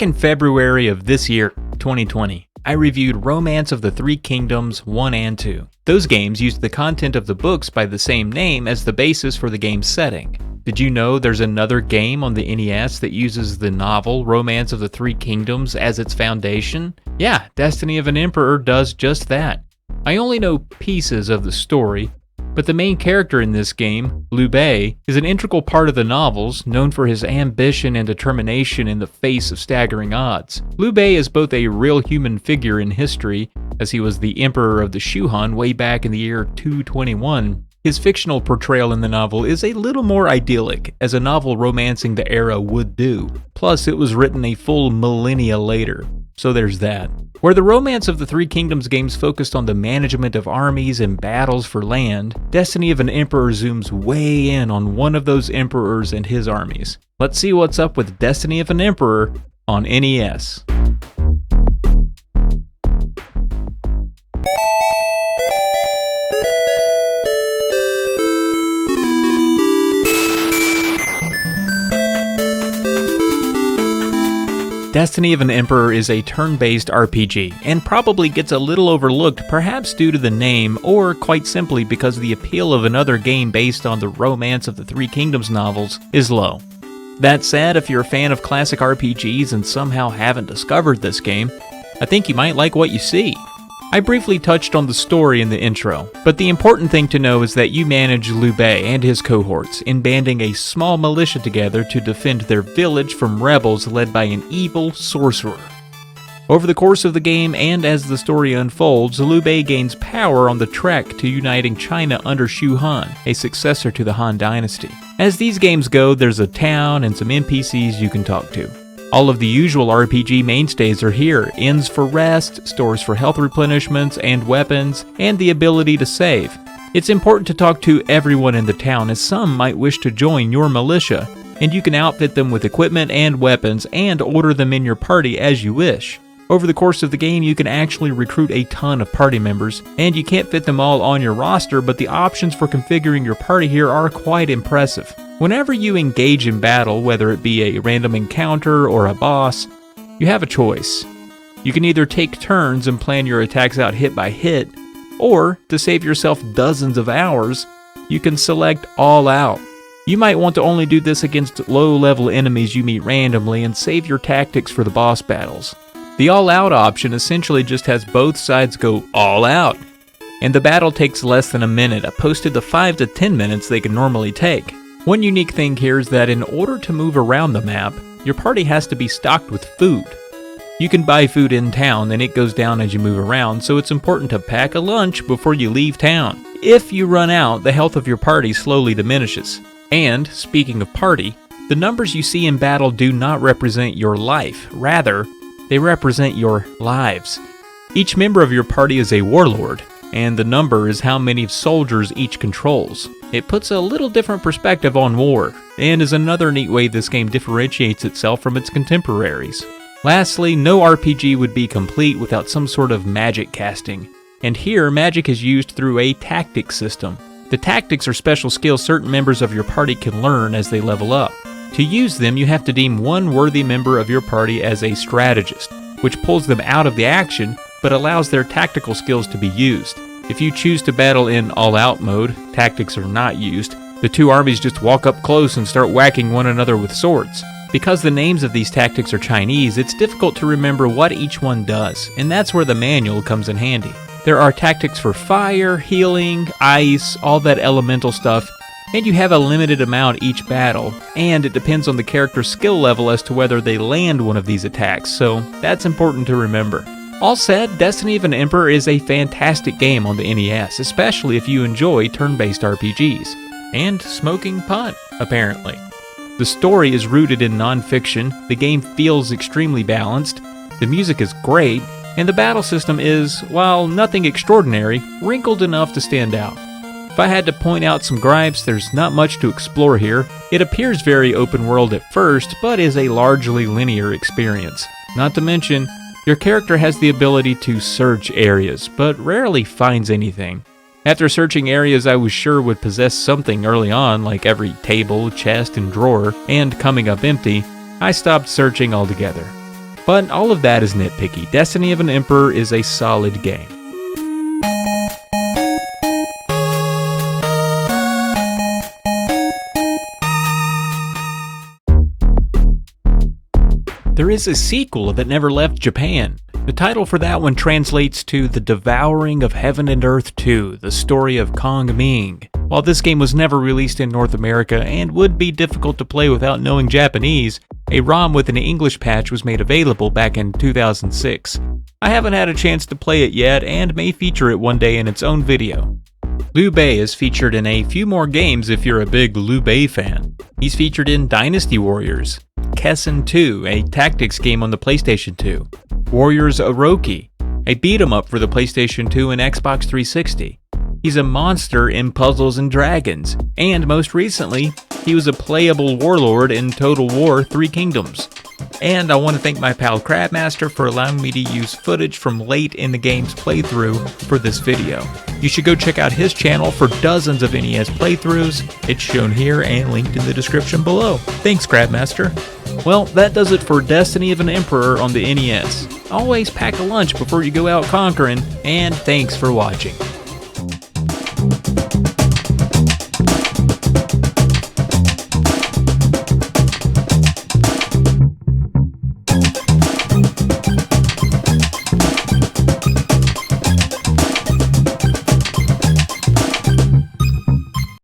Back in February of this year, 2020, I reviewed Romance of the Three Kingdoms 1 and 2. Those games used the content of the books by the same name as the basis for the game's setting. Did you know there's another game on the NES that uses the novel Romance of the Three Kingdoms as its foundation? Yeah, Destiny of an Emperor does just that. I only know pieces of the story, but the main character in this game, Liu Bei, is an integral part of the novels, known for his ambition and determination in the face of staggering odds. Liu Bei is both a real human figure in history, as he was the emperor of the Shu Han way back in the year 221. His fictional portrayal in the novel is a little more idyllic, as a novel romancing the era would do. Plus, it was written a full millennia later, so there's that. Where the Romance of the Three Kingdoms games focused on the management of armies and battles for land, Destiny of an Emperor zooms way in on one of those emperors and his armies. Let's see what's up with Destiny of an Emperor on NES. Destiny of an Emperor is a turn-based RPG, and probably gets a little overlooked, perhaps due to the name, or quite simply because the appeal of another game based on the Romance of the Three Kingdoms novels is low. That said, if you're a fan of classic RPGs and somehow haven't discovered this game, I think you might like what you see. I briefly touched on the story in the intro, but the important thing to know is that you manage Liu Bei and his cohorts in banding a small militia together to defend their village from rebels led by an evil sorcerer. Over the course of the game and as the story unfolds, Liu Bei gains power on the trek to uniting China under Shu Han, a successor to the Han dynasty. As these games go, there's a town and some NPCs you can talk to. All of the usual RPG mainstays are here: inns for rest, stores for health replenishments and weapons, and the ability to save. It's important to talk to everyone in the town, as some might wish to join your militia, and you can outfit them with equipment and weapons and order them in your party as you wish. Over the course of the game, you can actually recruit a ton of party members, and you can't fit them all on your roster, but the options for configuring your party here are quite impressive. Whenever you engage in battle, whether it be a random encounter or a boss, you have a choice. You can either take turns and plan your attacks out hit by hit, or, to save yourself dozens of hours, you can select all out. You might want to only do this against low-level enemies you meet randomly and save your tactics for the boss battles. The all-out option essentially just has both sides go all out, and the battle takes less than a minute, opposed to the 5 to 10 minutes they can normally take. One unique thing here is that in order to move around the map, your party has to be stocked with food. You can buy food in town and it goes down as you move around, so it's important to pack a lunch before you leave town. If you run out, the health of your party slowly diminishes. And, speaking of party, the numbers you see in battle do not represent your life, rather, they represent your lives. Each member of your party is a warlord, and the number is how many soldiers each controls. It puts a little different perspective on war, and is another neat way this game differentiates itself from its contemporaries. Lastly, no RPG would be complete without some sort of magic casting, and here magic is used through a tactics system. The tactics are special skills certain members of your party can learn as they level up. To use them, you have to deem one worthy member of your party as a strategist, which pulls them out of the action, but allows their tactical skills to be used. If you choose to battle in all-out mode, tactics are not used. The two armies just walk up close and start whacking one another with swords. Because the names of these tactics are Chinese, it's difficult to remember what each one does, and that's where the manual comes in handy. There are tactics for fire, healing, ice, all that elemental stuff, and you have a limited amount each battle, and it depends on the character's skill level as to whether they land one of these attacks, so that's important to remember. All said, Destiny of an Emperor is a fantastic game on the NES, especially if you enjoy turn-based RPGs. And smoking pot, apparently. The story is rooted in non-fiction, the game feels extremely balanced, the music is great, and the battle system is, while nothing extraordinary, wrinkled enough to stand out. If I had to point out some gripes, there's not much to explore here. It appears very open world at first, but is a largely linear experience. Not to mention, your character has the ability to search areas, but rarely finds anything. After searching areas I was sure would possess something early on, like every table, chest, and drawer, and coming up empty, I stopped searching altogether. But all of that is nitpicky. Destiny of an Emperor is a solid game. There is a sequel that never left Japan. The title for that one translates to The Devouring of Heaven and Earth 2, The Story of Kong Ming. While this game was never released in North America and would be difficult to play without knowing Japanese, a ROM with an English patch was made available back in 2006. I haven't had a chance to play it yet and may feature it one day in its own video. Liu Bei is featured in a few more games if you're a big Liu Bei fan. He's featured in Dynasty Warriors, Kessen 2, a tactics game on the PlayStation 2, Warriors Orochi, a beat-em-up for the PlayStation 2 and Xbox 360. He's a monster in Puzzles and Dragons, and most recently, he was a playable warlord in Total War 3 Kingdoms. And I want to thank my pal Crabmaster for allowing me to use footage from late in the game's playthrough for this video. You should go check out his channel for dozens of NES playthroughs. It's shown here and linked in the description below. Thanks, Crabmaster. Well, that does it for Destiny of an Emperor on the NES. Always pack a lunch before you go out conquering, and thanks for watching.